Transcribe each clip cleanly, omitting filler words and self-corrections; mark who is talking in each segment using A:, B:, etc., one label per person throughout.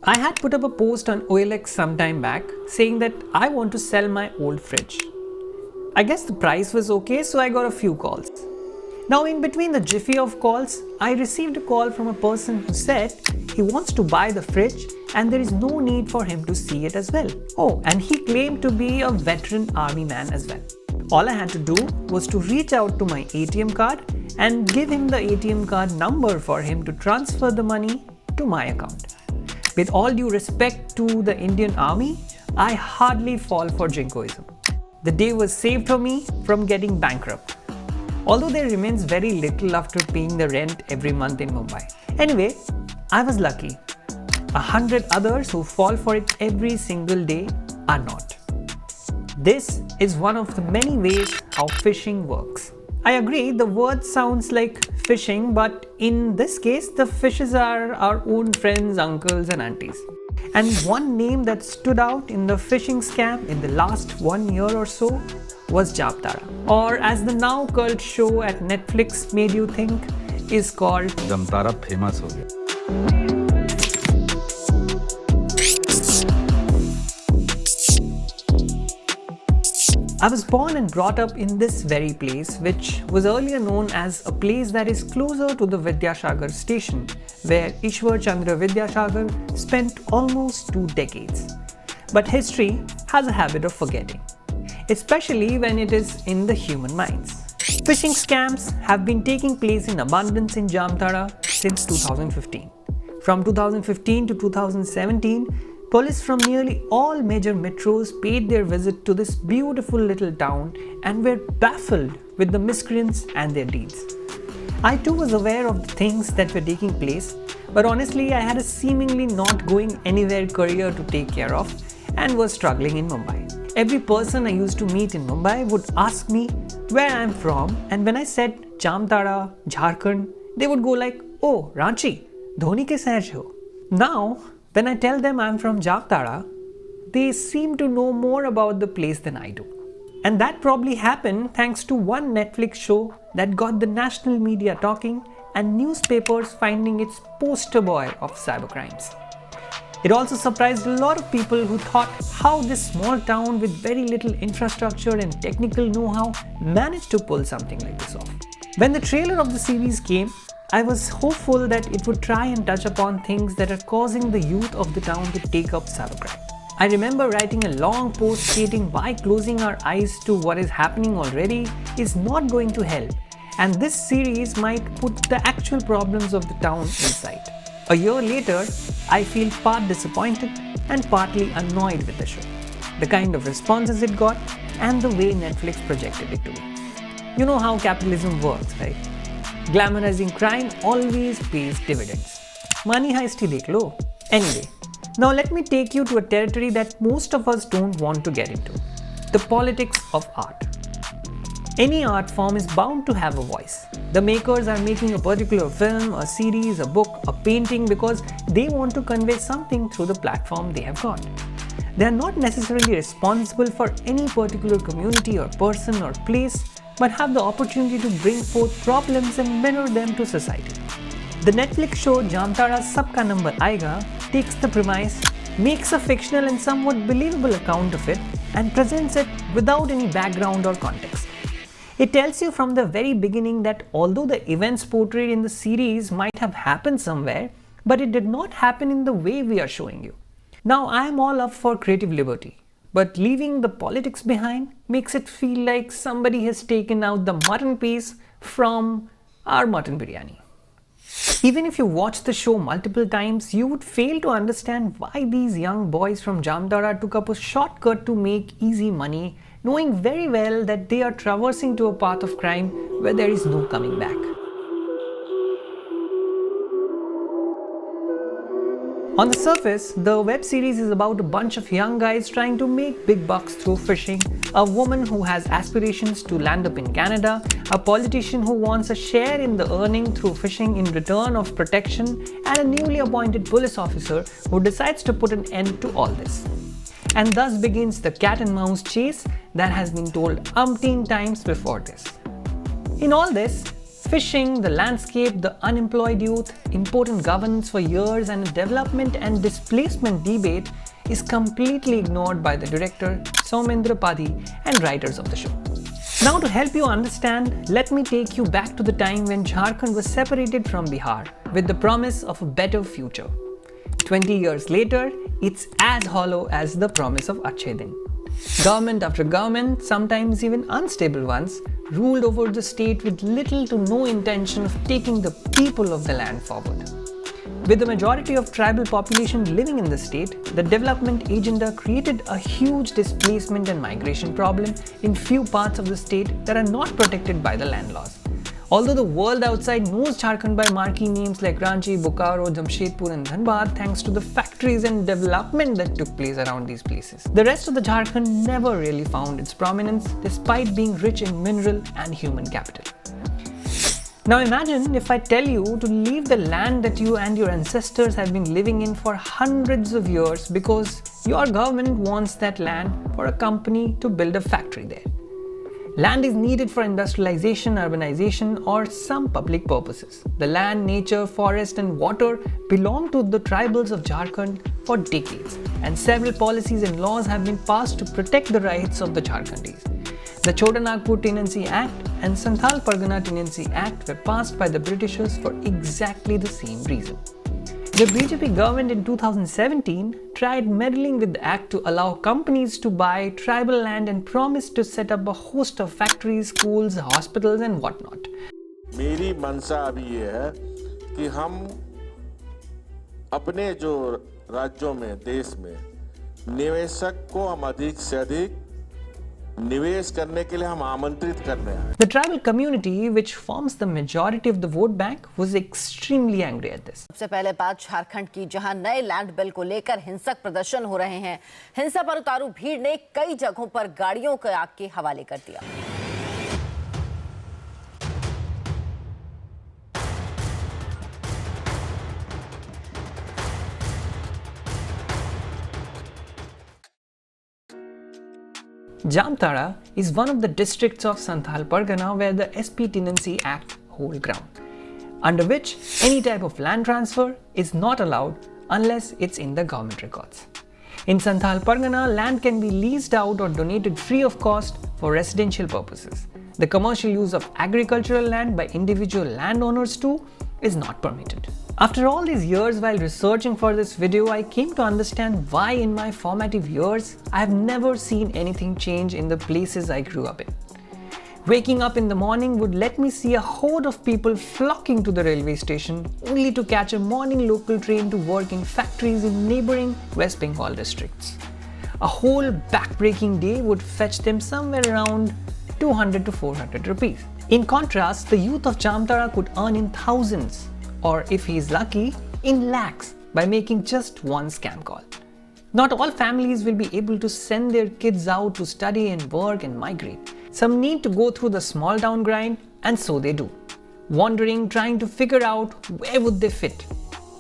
A: I had put up a post on OLX some time back saying that I want to sell my old fridge. I guess the price was okay, so I got a few calls. Now, in between the jiffy of calls, I received a call from a person who said he wants to buy the fridge and there is no need for him to see it as well. Oh, and he claimed to be a veteran army man as well. All I had to do was to reach out to my ATM card and give him the ATM card number for him to transfer the money to my account. With all due respect to the Indian Army, I hardly fall for jingoism. The day was saved for me from getting bankrupt. Although there remains very little after paying the rent every month in Mumbai. Anyway, I was lucky. 100 others who fall for it every single day are not. This is one of the many ways how phishing works. I agree, the word sounds like fishing, but in this case, the fishes are our own friends, uncles, and aunties. And one name that stood out in the phishing scam in the last 1 year or so was Jamtara. Or as the now cult show at Netflix made you think, is called
B: Jamtara famous ho gaya.
A: I was born and brought up in this very place, which was earlier known as a place that is closer to the Vidyasagar station, where Ishwar Chandra Vidyasagar spent almost 2 decades. But history has a habit of forgetting, especially when it is in the human minds. Phishing scams have been taking place in abundance in Jamtara since 2015. From 2015 to 2017, police from nearly all major metros paid their visit to this beautiful little town and were baffled with the miscreants and their deeds. I too was aware of the things that were taking place, but honestly I had a seemingly not going anywhere career to take care of and was struggling in Mumbai. Every person I used to meet in Mumbai would ask me where I am from, and when I said Jamtara, Jharkhand, they would go like, "Oh, Ranchi, Dhoni ke sahar se ho." Now, when I tell them I'm from Jamtara, they seem to know more about the place than I do. And that probably happened thanks to one Netflix show that got the national media talking and newspapers finding its poster boy of cybercrimes. It also surprised a lot of people who thought how this small town with very little infrastructure and technical know-how managed to pull something like this off. When the trailer of the series came, I was hopeful that it would try and touch upon things that are causing the youth of the town to take up cybercrime. I remember writing a long post stating why closing our eyes to what is happening already is not going to help, and this series might put the actual problems of the town in sight. A year later, I feel part disappointed and partly annoyed with the show, the kind of responses it got and the way Netflix projected it to be. You know how capitalism works, right? Glamorizing crime always pays dividends. Money heist hi dekh lo. Anyway, now let me take you to a territory that most of us don't want to get into. The politics of art. Any art form is bound to have a voice. The makers are making a particular film, a series, a book, a painting because they want to convey something through the platform they have got. They are not necessarily responsible for any particular community or person or place, but have the opportunity to bring forth problems and mirror them to society. The Netflix show Jamtara Sabka Number Aayega takes the premise, makes a fictional and somewhat believable account of it, and presents it without any background or context. It tells you from the very beginning that although the events portrayed in the series might have happened somewhere, but it did not happen in the way we are showing you. Now, I am all up for creative liberty, but leaving the politics behind makes it feel like somebody has taken out the mutton piece from our mutton biryani. Even if you watch the show multiple times, you would fail to understand why these young boys from Jamtara took up a shortcut to make easy money, knowing very well that they are traversing to a path of crime where there is no coming back. On the surface, the web series is about a bunch of young guys trying to make big bucks through fishing, a woman who has aspirations to land up in Canada, a politician who wants a share in the earning through fishing in return of protection, and a newly appointed police officer who decides to put an end to all this. And thus begins the cat and mouse chase that has been told umpteen times before this. In all this, fishing, the landscape, the unemployed youth, important governance for years, and a development and displacement debate is completely ignored by the director Soumendra Padi and writers of the show. Now, to help you understand, let me take you back to the time when Jharkhand was separated from Bihar with the promise of a better future. 20 years later, it's as hollow as the promise of Achhe Din. Government after government, sometimes even unstable ones, ruled over the state with little to no intention of taking the people of the land forward. With the majority of tribal population living in the state, the development agenda created a huge displacement and migration problem in few parts of the state that are not protected by the land laws. Although the world outside knows Jharkhand by marquee names like Ranchi, Bokaro, Jamshedpur and Dhanbad thanks to the factories and development that took place around these places, the rest of the Jharkhand never really found its prominence despite being rich in mineral and human capital. Now imagine if I tell you to leave the land that you and your ancestors have been living in for hundreds of years because your government wants that land for a company to build a factory there. Land is needed for industrialization, urbanization, or some public purposes. The land, nature, forest, and water belong to the tribals of Jharkhand for decades, and several policies and laws have been passed to protect the rights of the Jharkhandis. The Chota Nagpur Tenancy Act and Santhal Pargana Tenancy Act were passed by the Britishers for exactly the same reason. The BJP government in 2017 tried meddling with the act to allow companies to buy tribal land and promised to set up a host of factories, schools, hospitals and whatnot.
B: मेरी मंशा अभी ये है कि हम अपने जो राज्यों में, देश में निवेशक को हम अधिक से अधिक निवेश करने के लिए हम आमंत्रित कर रहे हैं.
A: The tribal community, which forms the majority of the vote bank, was extremely angry at this.
C: सबसे पहले बात झारखंड की, जहां नए लैंड बिल को लेकर हिंसक प्रदर्शन हो रहे हैं. हिंसा पर उतारू भीड़ ने कई जगहों पर गाड़ियों को आग के हवाले कर दिया.
A: Jamtara is one of the districts of Santhal Pargana where the SP Tenancy Act hold ground, under which any type of land transfer is not allowed unless it's in the government records. In Santhal Pargana, land can be leased out or donated free of cost for residential purposes. The commercial use of agricultural land by individual landowners too is not permitted. After all these years while researching for this video, I came to understand why in my formative years, I have never seen anything change in the places I grew up in. Waking up in the morning would let me see a horde of people flocking to the railway station only to catch a morning local train to work in factories in neighboring West Bengal districts. A whole back-breaking day would fetch them somewhere around 200 to 400 rupees. In contrast, the youth of Jamtara could earn in thousands, or if he is lucky, in lakhs by making just one scam call. Not all families will be able to send their kids out to study and work and migrate. Some need to go through the small town grind, and so they do. Wandering, trying to figure out where would they fit.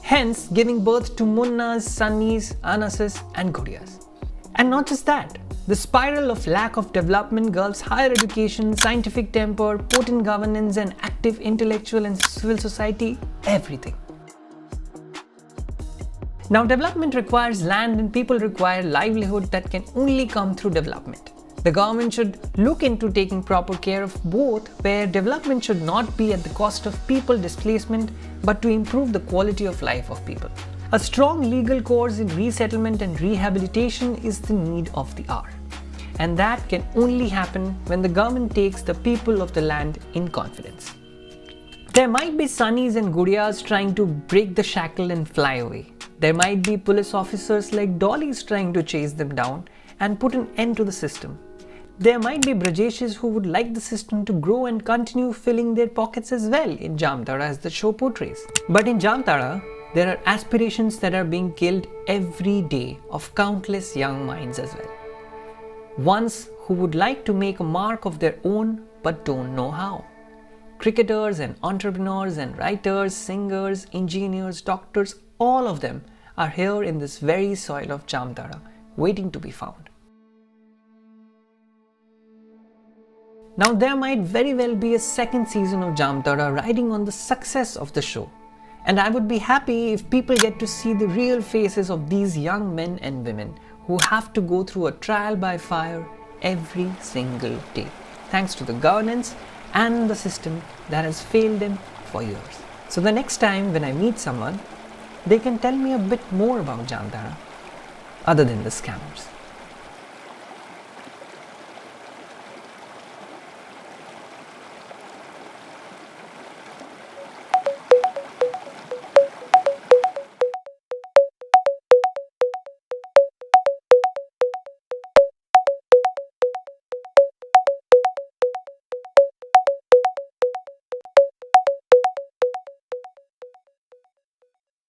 A: Hence, giving birth to Munnas, Sunnis, Anases and Guriyas. And not just that. The spiral of lack of development gulfs higher education, scientific temper, potent governance and active intellectual and civil society, everything. Now development requires land and people require livelihood that can only come through development. The government should look into taking proper care of both, where development should not be at the cost of people displacement but to improve the quality of life of people. A strong legal course in resettlement and rehabilitation is the need of the hour. And that can only happen when the government takes the people of the land in confidence. There might be Sunnis and Guriyas trying to break the shackle and fly away. There might be police officers like dollies trying to chase them down and put an end to the system. There might be Brajeshis who would like the system to grow and continue filling their pockets as well in Jamtara as the show portrays. But in Jamtara, there are aspirations that are being killed every day of countless young minds as well. Ones who would like to make a mark of their own but don't know how. Cricketers and entrepreneurs and writers, singers, engineers, doctors, all of them are here in this very soil of Jamtara, waiting to be found. Now there might very well be a second season of Jamtara riding on the success of the show. And I would be happy if people get to see the real faces of these young men and women who have to go through a trial by fire every single day, thanks to the governance and the system that has failed them for years. So the next time when I meet someone, they can tell me a bit more about Jamtara other than the scammers.